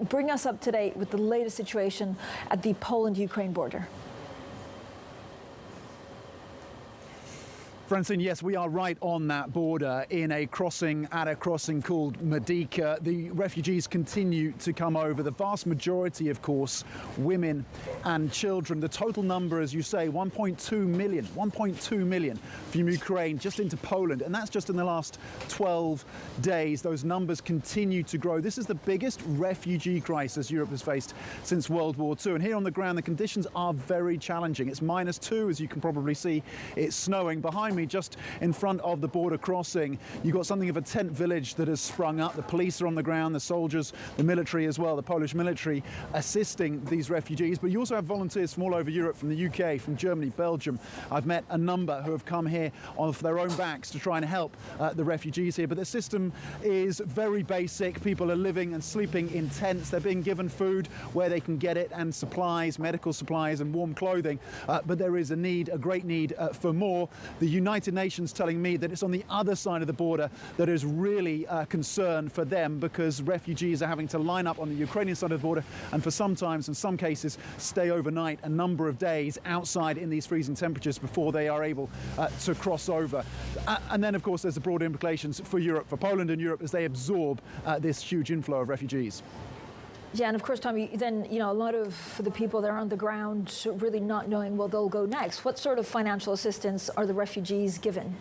bring us up to date with the latest situation at the Poland-Ukraine border. Francine, yes, we are right on that border at a crossing called Medyka. The refugees continue to come over. The vast majority, of course, women and children. The total number, as you say, 1.2 million from Ukraine just into Poland. And that's just in the last 12 days. Those numbers continue to grow. This is the biggest refugee crisis Europe has faced since World War II. And here on the ground, the conditions are very challenging. It's -2, as you can probably see. It's snowing. Behind me, just in front of the border crossing, you've got something of a tent village that has sprung up. The police are on the ground, the soldiers, the military as well, the Polish military assisting these refugees. But you also have volunteers from all over Europe, from the UK, from Germany, Belgium. I've met a number who have come here on their own backs to try and help the refugees here. But the system is very basic. People are living and sleeping in tents. They're being given food where they can get it, and supplies, medical supplies and warm clothing. But there is a great need for more. The United Nations telling me that it's on the other side of the border that is really a concern for them, because refugees are having to line up on the Ukrainian side of the border and for sometimes, in some cases, stay overnight a number of days outside in these freezing temperatures before they are able to cross over. And then, of course, there's the broader implications for Europe, for Poland and Europe, as they absorb this huge inflow of refugees. Yeah, and of course, Tommy, then, a lot of the people that are on the ground really not knowing where they'll go next. What sort of financial assistance are the refugees given?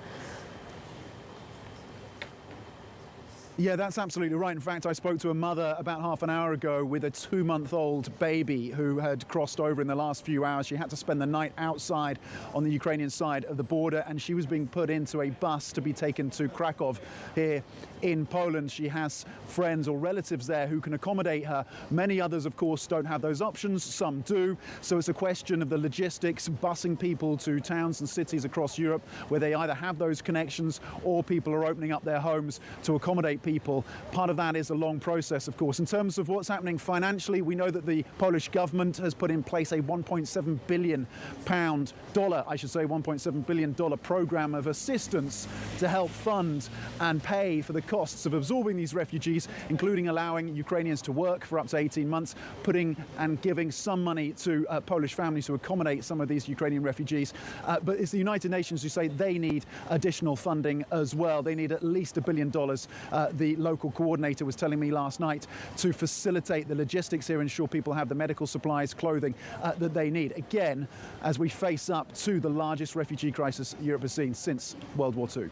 Yeah, that's absolutely right. In fact, I spoke to a mother about half an hour ago with a 2-month-old baby who had crossed over in the last few hours. She had to spend the night outside on the Ukrainian side of the border, and she was being put into a bus to be taken to Krakow here in Poland. She has friends or relatives there who can accommodate her. Many others, of course, don't have those options. Some do. So it's a question of the logistics, busing people to towns and cities across Europe where they either have those connections or people are opening up their homes to accommodate people. Part of that is a long process, of course. In terms of what's happening financially, we know that the Polish government has put in place a $1.7 billion $1.7 billion program of assistance to help fund and pay for the costs of absorbing these refugees, including allowing Ukrainians to work for up to 18 months, putting and giving some money to Polish families to accommodate some of these Ukrainian refugees. But it's the United Nations who say they need additional funding as well. They need at least $1 billion. The local coordinator was telling me last night, to facilitate the logistics here, ensure people have the medical supplies, clothing that they need. Again, as we face up to the largest refugee crisis Europe has seen since World War II.